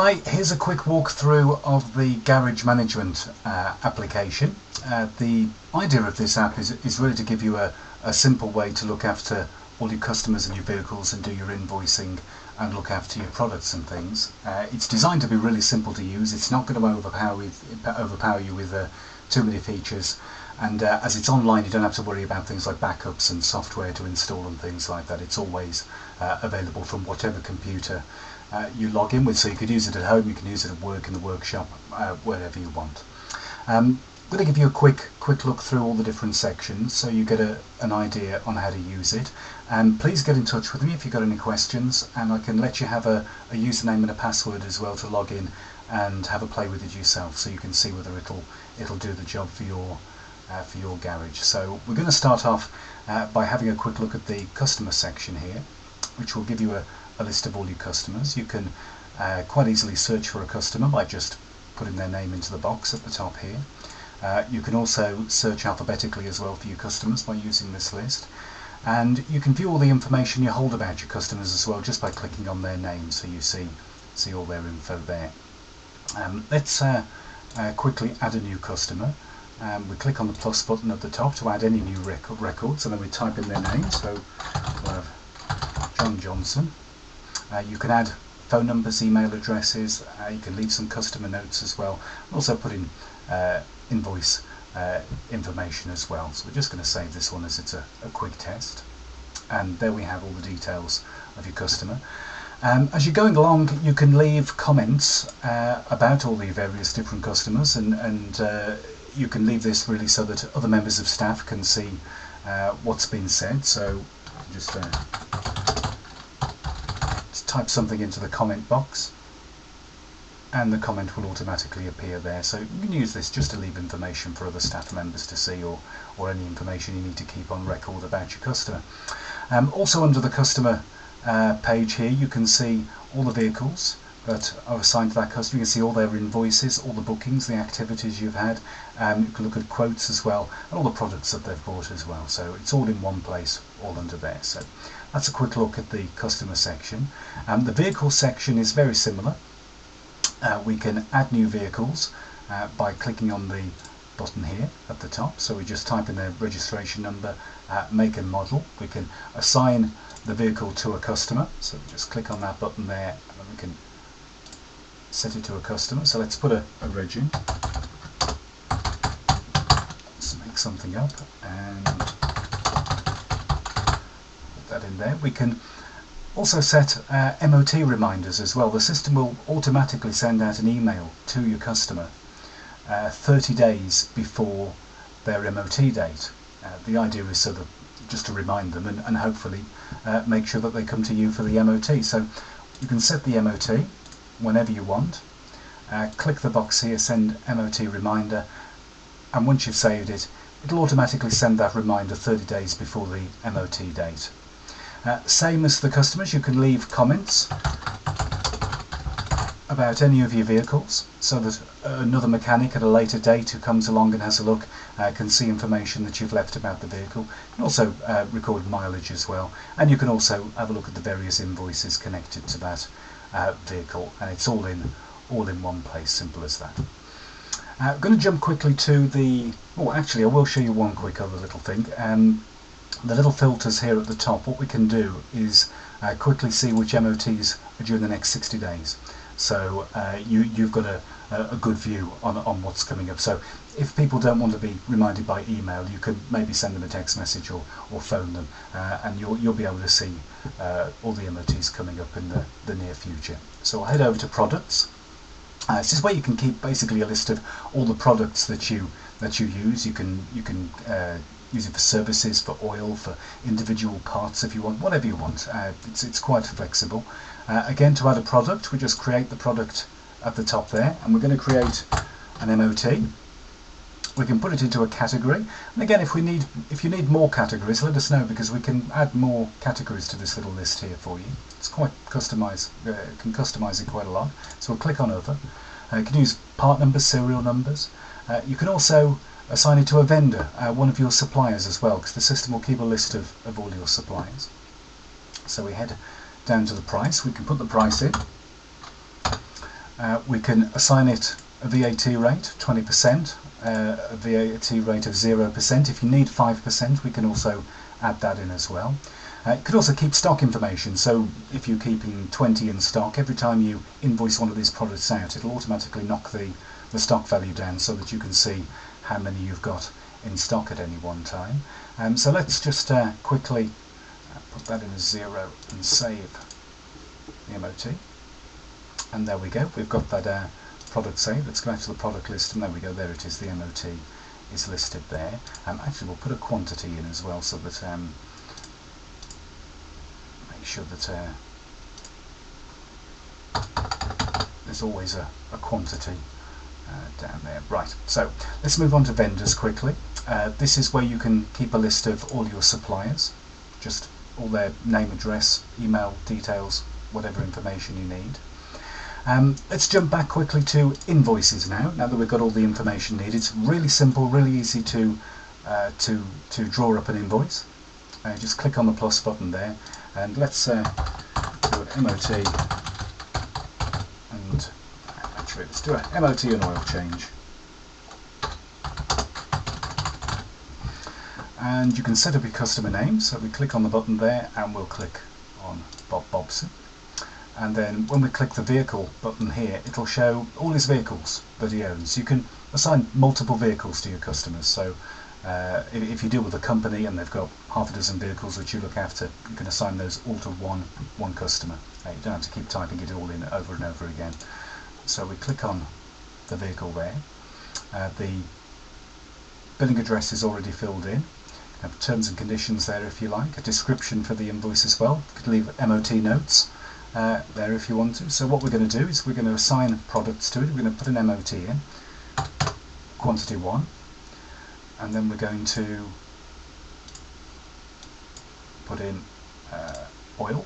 Hi, here's a quick walkthrough of the garage management application. The idea of this app is really to give you a simple way to look after all your customers and your vehicles and do your invoicing and look after your products and things. It's designed to be really simple to use. It's not going to overpower you with too many features, and as it's online you don't have to worry about things like backups and software to install and things like that. It's always available from whatever computer you log in with, so you could use it at home, you can use it at work, in the workshop, wherever you want. I'm going to give you a quick look through all the different sections so you get an idea on how to use it. And please get in touch with me if you've got any questions, and I can let you have a username and a password as well to log in and have a play with it yourself, so you can see whether it'll do the job for your garage. So we're going to start off by having a quick look at the customer section here, which will give you a list of all your customers. You can quite easily search for a customer by just putting their name into the box at the top here. You can also search alphabetically as well for your customers by using this list, and you can view all the information you hold about your customers as well just by clicking on their names, so you see all their info there. Let's quickly add a new customer. We click on the plus button at the top to add any new records, and then we type in their name. So we'll have John Johnson. You can add phone numbers, email addresses, you can leave some customer notes as well, and also put in invoice information as well. So we're just going to save this one as it's a quick test, and there we have all the details of your customer. As you're going along, you can leave comments about all the various different customers, and you can leave this really so that other members of staff can see what's been said. So just type something into the comment box and the comment will automatically appear there. So you can use this just to leave information for other staff members to see, or any information you need to keep on record about your customer. Also under the customer page here, you can see all the vehicles that are assigned to that customer. You can see all their invoices, all the bookings, the activities you've had. You can look at quotes as well, and all the products that they've bought as well. So it's all in one place, all under there. So that's a quick look at the customer section. The vehicle section is very similar. We can add new vehicles by clicking on the button here at the top. So we just type in their registration number, make and model. We can assign the vehicle to a customer, so we just click on that button there, and then we can set it to a customer. So let's put a reg in. Let's make something up and put that in there. We can also set MOT reminders as well. The system will automatically send out an email to your customer 30 days before their MOT date. The idea is so that just to remind them and hopefully make sure that they come to you for the MOT. So you can set the MOT whenever you want. Click the box here, send MOT reminder, and once you've saved it, it'll automatically send that reminder 30 days before the MOT date. Same as the customers, you can leave comments about any of your vehicles, so that another mechanic at a later date who comes along and has a look can see information that you've left about the vehicle. You can also record mileage as well, and you can also have a look at the various invoices connected to that vehicle, and it's all in one place, simple as that. I'm going to jump quickly to the, actually I will show you one quick other little thing. The little filters here at the top, what we can do is quickly see which MOTs are during the next 60 days. So you've got a good view on what's coming up. So if people don't want to be reminded by email, you can maybe send them a text message or phone them, and you'll be able to see all the MOTs coming up in the near future. So I'll head over to products. This is where you can keep basically a list of all the products that you use. You can use it for services, for oil, for individual parts if you want, whatever you want. It's quite flexible. Again, to add a product, we just create the product at the top there, and we're going to create an MOT. We can put it into a category, and again, if you need more categories, let us know, because we can add more categories to this little list here for you. It's quite customized, can customize it quite a lot. So we'll click on Other. You can use part numbers, serial numbers. You can also assign it to a vendor, one of your suppliers as well, because the system will keep a list of all your suppliers. So we head down to the price. We can put the price in. We can assign it a VAT rate, 20%, a VAT rate of 0%. If you need 5%, we can also add that in as well. You could also keep stock information, so if you're keeping 20 in stock, every time you invoice one of these products out, it'll automatically knock the stock value down so that you can see how many you've got in stock at any one time. So let's just quickly put that in as 0 and save the MOT. And there we go, we've got that product saved. Let's go back to the product list, and there we go, there it is, the MOT is listed there. Actually, we'll put a quantity in as well so that make sure that there's always a quantity down there. Right, so let's move on to vendors quickly. This is where you can keep a list of all your suppliers, just all their name, address, email details, whatever information you need. Let's jump back quickly to invoices now that we've got all the information needed. It's really simple, really easy to draw up an invoice. Just click on the plus button there, and let's do an MOT, and actually let's do an MOT and oil change. And you can set up your customer name, so we click on the button there and we'll click on Bob Bobson. And then when we click the vehicle button here, it'll show all his vehicles that he owns. You can assign multiple vehicles to your customers, so if you deal with a company and they've got half a dozen vehicles that you look after, you can assign those all to one customer. You don't have to keep typing it all in over and over again. So we click on the vehicle there. The billing address is already filled in. You have terms and conditions there if you like, a description for the invoice as well. You could leave MOT notes there if you want to. So what we're going to do is we're going to assign products to it. We're going to put an MOT in, quantity 1, and then we're going to put in oil.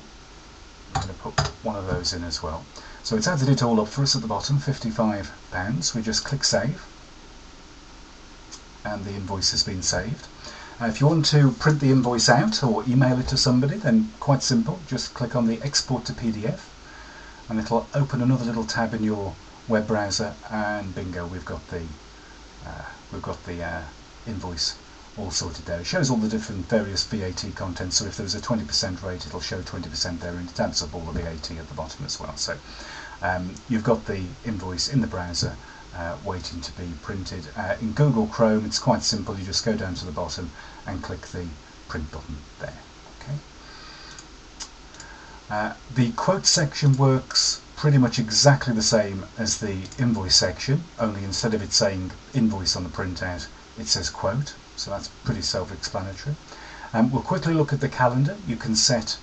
I'm going to put one of those in as well. So it's added it all up for us at the bottom, £55. We just click save, and the invoice has been saved. If you want to print the invoice out or email it to somebody, then quite simple, just click on the export to PDF, and it'll open another little tab in your web browser, and bingo, we've got the invoice all sorted there. It shows all the different various VAT contents, so if there's a 20% rate, it'll show 20% there, and it adds up all the VAT at the bottom as well. So you've got the invoice in the browser waiting to be printed. In Google Chrome, it's quite simple. You just go down to the bottom and click the print button there. Okay. The quote section works pretty much exactly the same as the invoice section, only instead of it saying invoice on the printout, it says quote, so that's pretty self-explanatory. We'll quickly look at the calendar. You can set,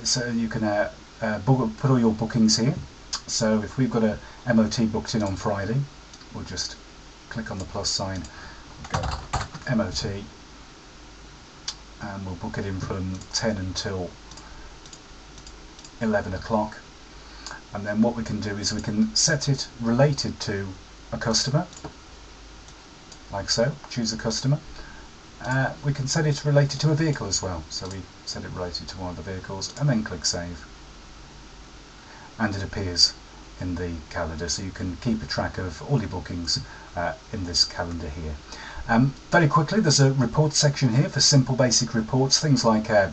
so you can put all your bookings here. So if we've got a MOT booked in on Friday, we'll just click on the plus sign, go MOT, and we'll book it in from 10 until 11 o'clock. And then what we can do is we can set it related to a customer, like so. Choose a customer. We can set it related to a vehicle as well, so we set it related to one of the vehicles, and then click save, and it appears in the calendar, so you can keep a track of all your bookings in this calendar here. Very quickly, there's a report section here for simple basic reports, things like a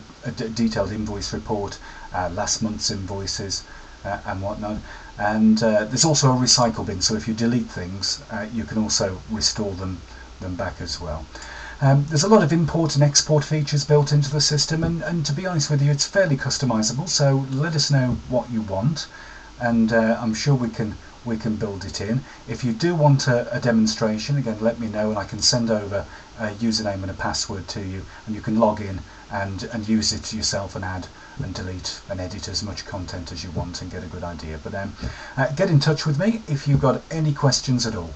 detailed invoice report, last month's invoices, and whatnot. And there's also a recycle bin, so if you delete things, you can also restore them back as well. There's a lot of import and export features built into the system, and to be honest with you, it's fairly customizable, so let us know what you want, and I'm sure we can build it in. If you do want a demonstration, again, let me know, and I can send over a username and a password to you, and you can log in and use it yourself and add and delete and edit as much content as you want and get a good idea. But get in touch with me if you've got any questions at all.